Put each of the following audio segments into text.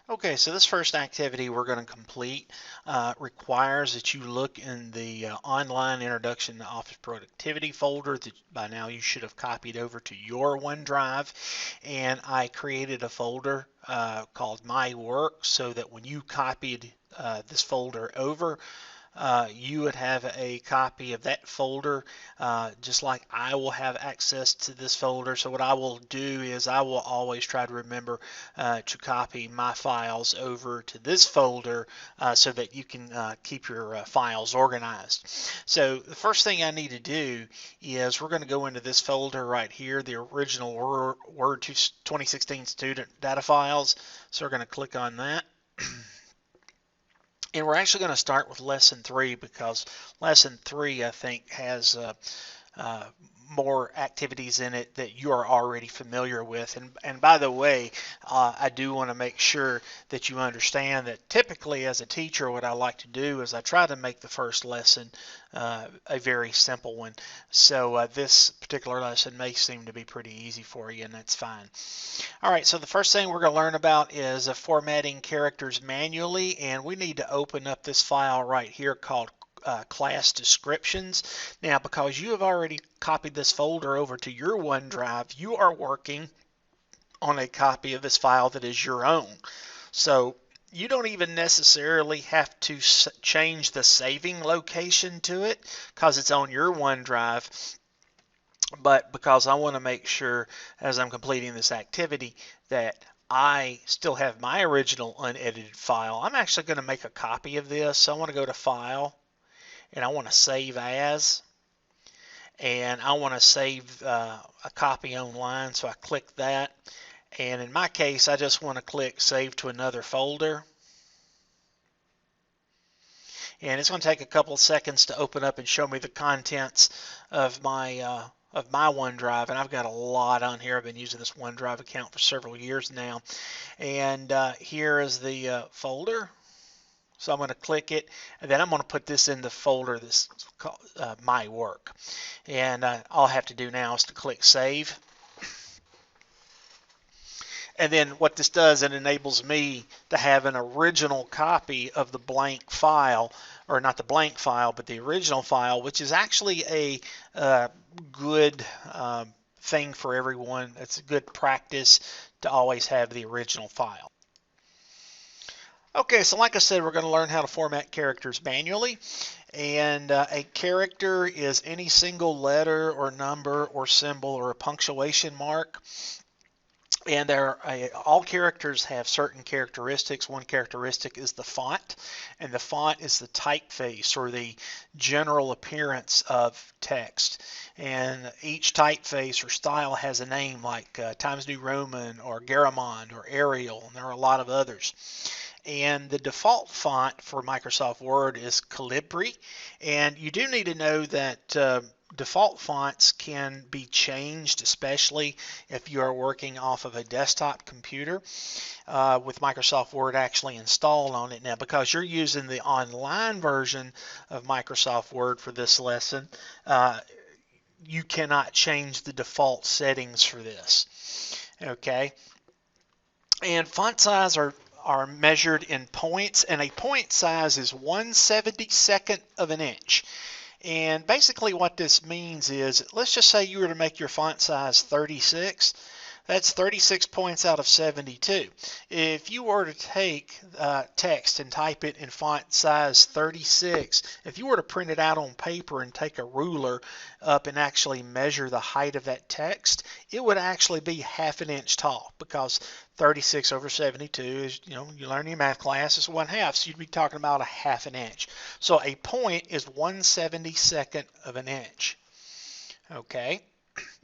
Okay, so this first activity we're going to complete requires that you look in the online Introduction to Office Productivity folder that by now you should have copied over to your OneDrive. And I created a folder called My Work so that when you copied this folder over, you would have a copy of that folder, just like I will have access to this folder. So what I will do is I will always try to remember to copy my files over to this folder so that you can keep your files organized. So the first thing I need to do is we're going to go into this folder right here, the original Word 2016 student data files. So we're going to click on that. And we're actually going to start with lesson 3 because lesson 3 I think has uh, more activities in it that you are already familiar with. And by the way, I do want to make sure that you understand that typically as a teacher, what I like to do is I try to make the first lesson a very simple one. So this particular lesson may seem to be pretty easy for you, and that's fine. All right, so the first thing we're going to learn about is formatting characters manually, and we need to open up this file right here called class descriptions. Now, because you have already copied this folder over to your OneDrive, you are working on a copy of this file that is your own. So you don't even necessarily have to change the saving location to it because it's on your OneDrive. But because I want to make sure as I'm completing this activity that I still have my original unedited file, I'm actually going to make a copy of this. So I want to go to File, and I want to save as, and I want to save a copy online, so I click that, and in my case I just want to click Save to another folder, and it's going to take a couple of seconds to open up and show me the contents of my OneDrive, and I've got a lot on here. I've been using this OneDrive account for several years now, and here is the folder. So I'm going to click it, and then I'm going to put this in the folder that's called My Work. And all I have to do now is to click Save. And then what this does, it enables me to have an original copy of the blank file, or not the blank file, but the original file, which is actually a good thing for everyone. It's a good practice to always have the original file. Okay, so like I said, we're going to learn how to format characters manually. And a character is any single letter or number or symbol or a punctuation mark. And all characters have certain characteristics. One characteristic is the font, and the font is the typeface or the general appearance of text. And each typeface or style has a name like Times New Roman or Garamond or Arial, and there are a lot of others. And the default font for Microsoft Word is Calibri. And you do need to know that default fonts can be changed, especially if you are working off of a desktop computer with Microsoft Word actually installed on it. Now, because you're using the online version of Microsoft Word for this lesson, you cannot change the default settings for this. Okay, and font size are measured in points, and a point size is 1/72 of an inch. And basically what this means is, let's just say you were to make your font size 36. That's 36 points out of 72. If you were to take text and type it in font size 36, if you were to print it out on paper and take a ruler up and actually measure the height of that text, it would actually be half an inch tall, because 36 over 72 is, you learn in your math class, is 1/2, so you'd be talking about a half an inch. So a point is 1/72 of an inch. Okay.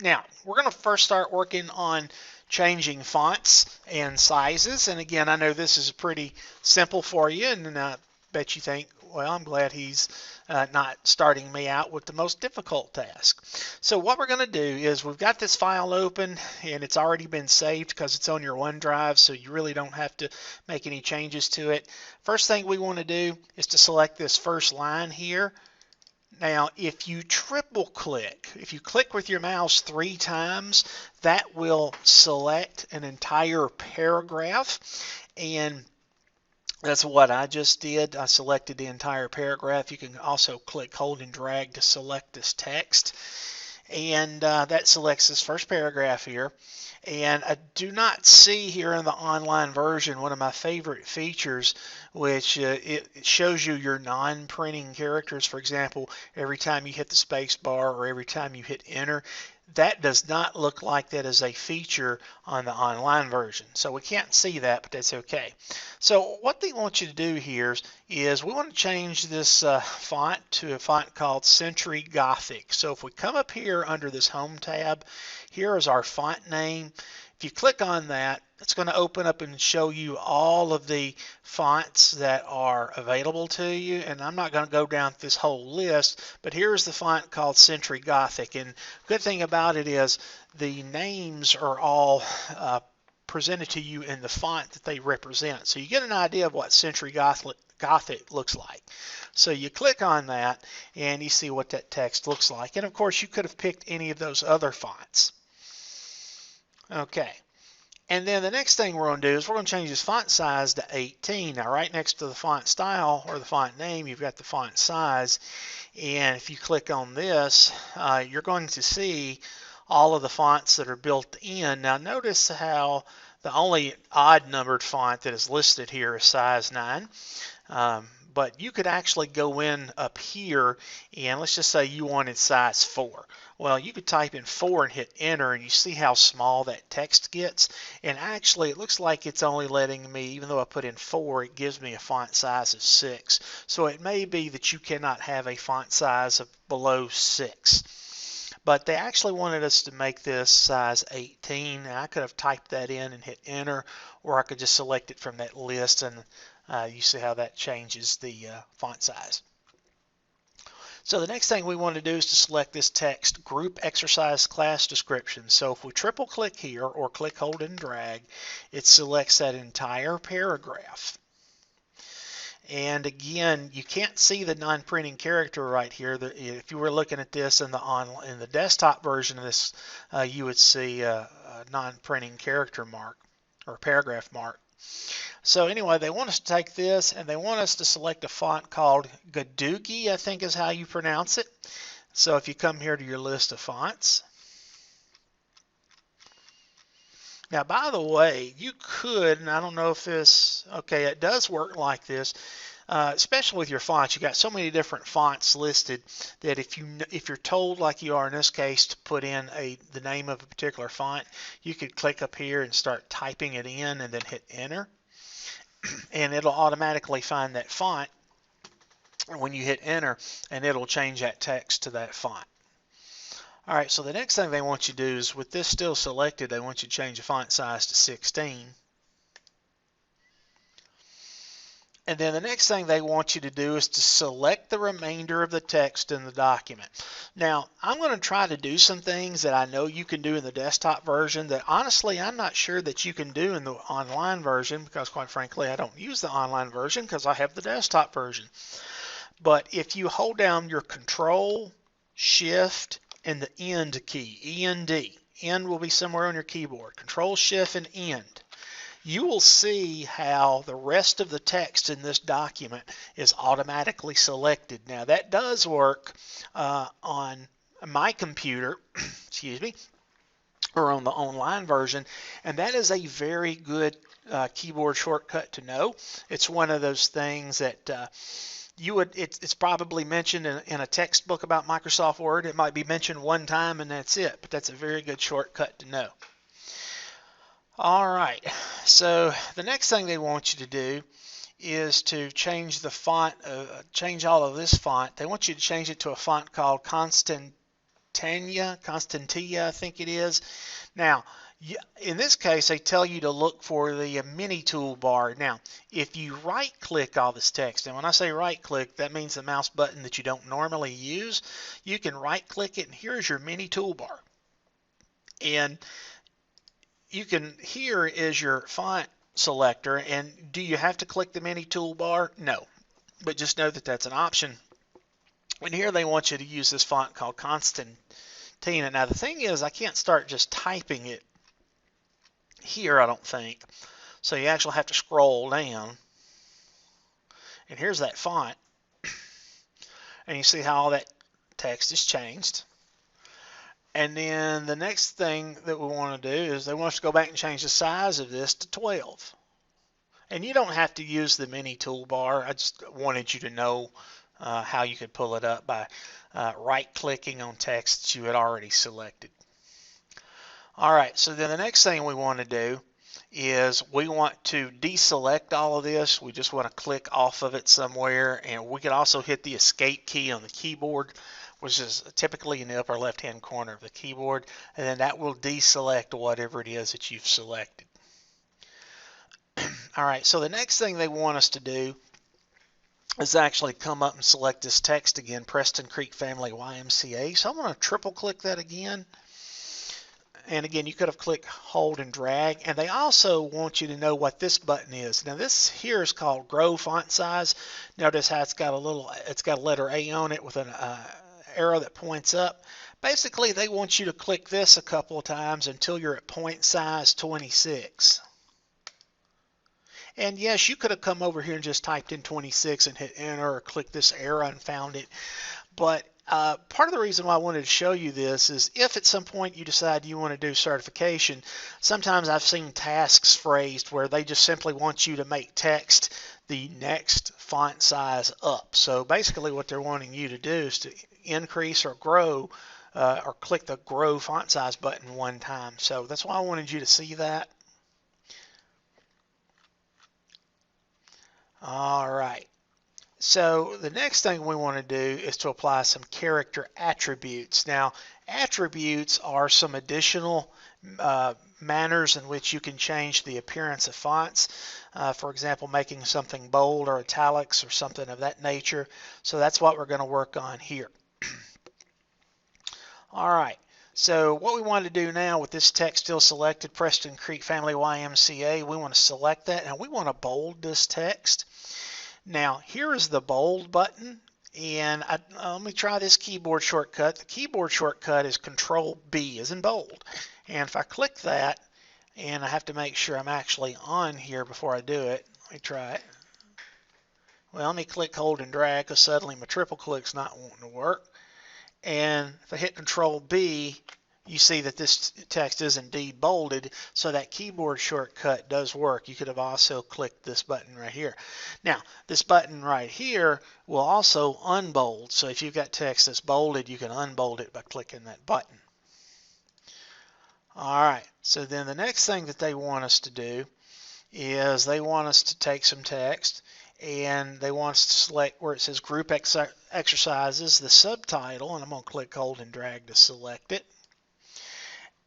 Now, we're going to first start working on changing fonts and sizes. And again, I know this is pretty simple for you, and I bet you think, well, I'm glad he's not starting me out with the most difficult task. So what we're going to do is, we've got this file open, and it's already been saved because it's on your OneDrive, so you really don't have to make any changes to it. First thing we want to do is to select this first line here. Now, if you triple click, if you click with your mouse 3 times, that will select an entire paragraph. And That's what I just did. I selected the entire paragraph. You can also click, hold, and drag to select this text. And that selects this first paragraph here. And I do not see here in the online version one of my favorite features, which it shows you your non-printing characters. For example, every time you hit the space bar or every time you hit enter. That does not look like that is a feature on the online version. So we can't see that, but that's okay. So what they want you to do here is we want to change this font to a font called Century Gothic. So if we come up here under this Home tab, here is our font name. If you click on that, it's going to open up and show you all of the fonts that are available to you. And I'm not going to go down this whole list, but here's the font called Century Gothic. And good thing about it is the names are all presented to you in the font that they represent. So you get an idea of what Century Gothic looks like. So you click on that and you see what that text looks like. And of course you could have picked any of those other fonts. Okay. And then the next thing we're going to do is we're going to change this font size to 18. Now right next to the font style or the font name, you've got the font size. And if you click on this, you're going to see all of the fonts that are built in. Now notice how the only odd numbered font that is listed here is size 9. But you could actually go in up here and let's just say you wanted size 4. Well, you could type in 4 and hit enter and you see how small that text gets. And actually it looks like it's only letting me, even though I put in 4, it gives me a font size of 6. So it may be that you cannot have a font size of below 6. But they actually wanted us to make this size 18. And I could have typed that in and hit enter, or I could just select it from that list and you see how that changes the font size. So the next thing we want to do is to select this text group exercise class description. So if we triple click here or click, hold, and drag, it selects that entire paragraph. And again, you can't see the non-printing character right here. If you were looking at this in the desktop version of this, you would see a non-printing character mark or paragraph mark. So anyway, they want us to take this and they want us to select a font called Gadugi, I think is how you pronounce it. So if you come here to your list of fonts. Now, by the way, you could, and I don't know if this, okay, it does work like this, especially with your fonts. You got so many different fonts listed that if you're told, like you are in this case, to put in the name of a particular font, you could click up here and start typing it in and then hit enter. And it'll automatically find that font when you hit enter, and it'll change that text to that font. All right, so the next thing they want you to do is, with this still selected, they want you to change the font size to 16. And then the next thing they want you to do is to select the remainder of the text in the document. Now, I'm going to try to do some things that I know you can do in the desktop version that honestly I'm not sure that you can do in the online version, because quite frankly I don't use the online version because I have the desktop version. But if you hold down your Control, Shift, and the End key, E-N-D, End will be somewhere on your keyboard, Control, Shift, and End, you will see how the rest of the text in this document is automatically selected. Now that does work on my computer, excuse me, or on the online version, and that is a very good keyboard shortcut to know. It's one of those things that it's probably mentioned in a textbook about Microsoft Word. It might be mentioned one time and that's it, but that's a very good shortcut to know. All right, so the next thing they want you to do is to change the font, change all of this font. They want you to change it to a font called Constantia, I think it is. Now, in this case, they tell you to look for the mini toolbar. Now, if you right-click all this text, and when I say right-click, that means the mouse button that you don't normally use, you can right-click it, and here's your mini toolbar. And you can, here is your font selector, and do you have to click the mini toolbar? No, but just know that that's an option. And here they want you to use this font called Constantia. Now the thing is, I can't start just typing it here, I don't think. So you actually have to scroll down. And here's that font. And you see how all that text is changed. And then the next thing that we want to do is they want us to go back and change the size of this to 12. And you don't have to use the mini toolbar. I just wanted you to know how you could pull it up by right-clicking on text that you had already selected. All right, so then the next thing we want to do is we want to deselect all of this. We just want to click off of it somewhere, and we can also hit the escape key on the keyboard, which is typically in the upper left-hand corner of the keyboard, and then that will deselect whatever it is that you've selected. All right, so the next thing they want us to do is actually come up and select this text again, Preston Creek Family YMCA. So I'm going to triple click that again. And again, you could have clicked hold and drag. And they also want you to know what this button is. Now this here is called grow font size. Notice how it's got a letter A on it with an arrow that points up. Basically, they want you to click this a couple of times until you're at point size 26. And yes, you could have come over here and just typed in 26 and hit enter, or click this arrow and found it. But part of the reason why I wanted to show you this is if at some point you decide you want to do certification, sometimes I've seen tasks phrased where they just simply want you to make text the next font size up. So basically what they're wanting you to do is to increase or grow or click the grow font size button one time. So that's why I wanted you to see that. All right. So the next thing we want to do is to apply some character attributes. Now, attributes are some additional manners in which you can change the appearance of fonts. For example, making something bold or italics or something of that nature. So that's what we're going to work on here. All right. So what we want to do now with this text still selected, Preston Creek Family YMCA, we want to select that and we want to bold this text. Now here is the bold button, and let me try this keyboard shortcut. The keyboard shortcut is Control B as in bold, and if I click that, and I have to make sure I'm actually on here before I do it. Let me try it. Well, let me click, hold, and drag because suddenly my triple click's not wanting to work. And if I hit Control B, you see that this text is indeed bolded, so that keyboard shortcut does work. You could have also clicked this button right here. Now, this button right here will also unbold. So if you've got text that's bolded, you can unbold it by clicking that button. All right, so then the next thing that they want us to do is they want us to take some text and they want us to select where it says group exercises, the subtitle, and I'm going to click, hold, and drag to select it.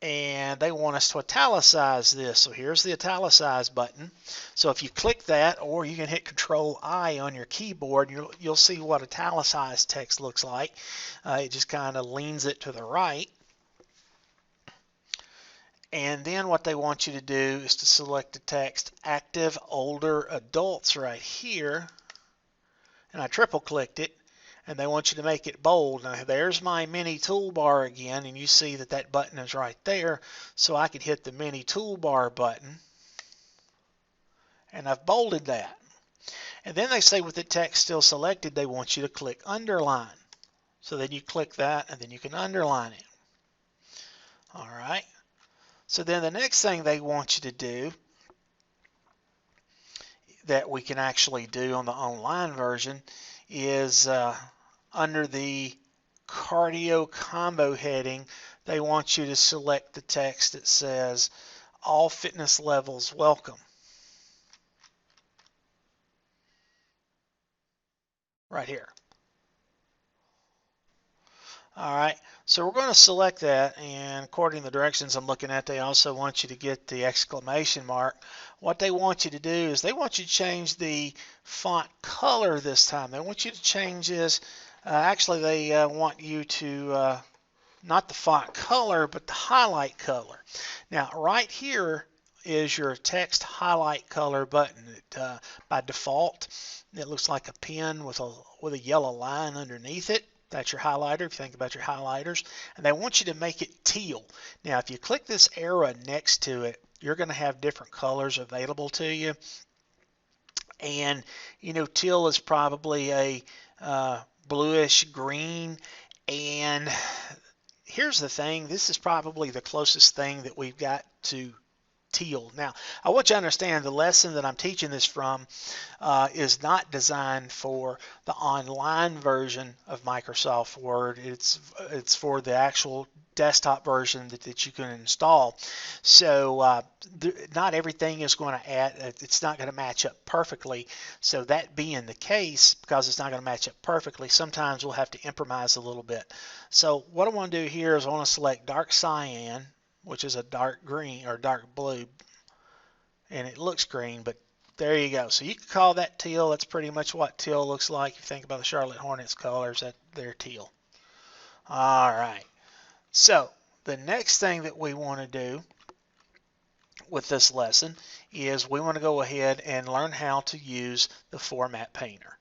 And they want us to italicize this. So here's the italicize button. So if you click that, or you can hit Control I on your keyboard, you'll see what italicized text looks like. It just kind of leans it to the right. And then what they want you to do is to select the text active older adults right here. And I triple clicked it. And they want you to make it bold. Now there's my mini toolbar again, and you see that that button is right there. So I could hit the mini toolbar button. And I've bolded that. And then they say with the text still selected, they want you to click underline. So then you click that, and then you can underline it. All right. So then the next thing they want you to do that we can actually do on the online version is under the cardio combo heading, they want you to select the text that says all fitness levels welcome. Right here. All right, so we're going to select that, and according to the directions I'm looking at, they also want you to get the exclamation mark. What they want you to do is they want you to change the font color this time. They want you to change this. Actually, they want you to, not the font color, but the highlight color. Now, right here is your text highlight color button. By default, it looks like a pen with a yellow line underneath it. That's your highlighter, if you think about your highlighters. And they want you to make it teal. Now, if you click this arrow next to it, you're going to have different colors available to you. And teal is probably a bluish green. And here's the thing, this is probably the closest thing that we've got to teal. Now, I want you to understand the lesson that I'm teaching this from is not designed for the online version of Microsoft Word. It's for the actual desktop version that you can install. So not everything is going to it's not going to match up perfectly. So that being the case, because it's not going to match up perfectly, sometimes we'll have to improvise a little bit. So what I want to do here is I want to select dark cyan, which is a dark green or dark blue, and it looks green, but there you go. So you can call that teal. That's pretty much what teal looks like. If you think about the Charlotte Hornets colors, that they're teal. All right. So the next thing that we want to do with this lesson is we want to go ahead and learn how to use the Format Painter.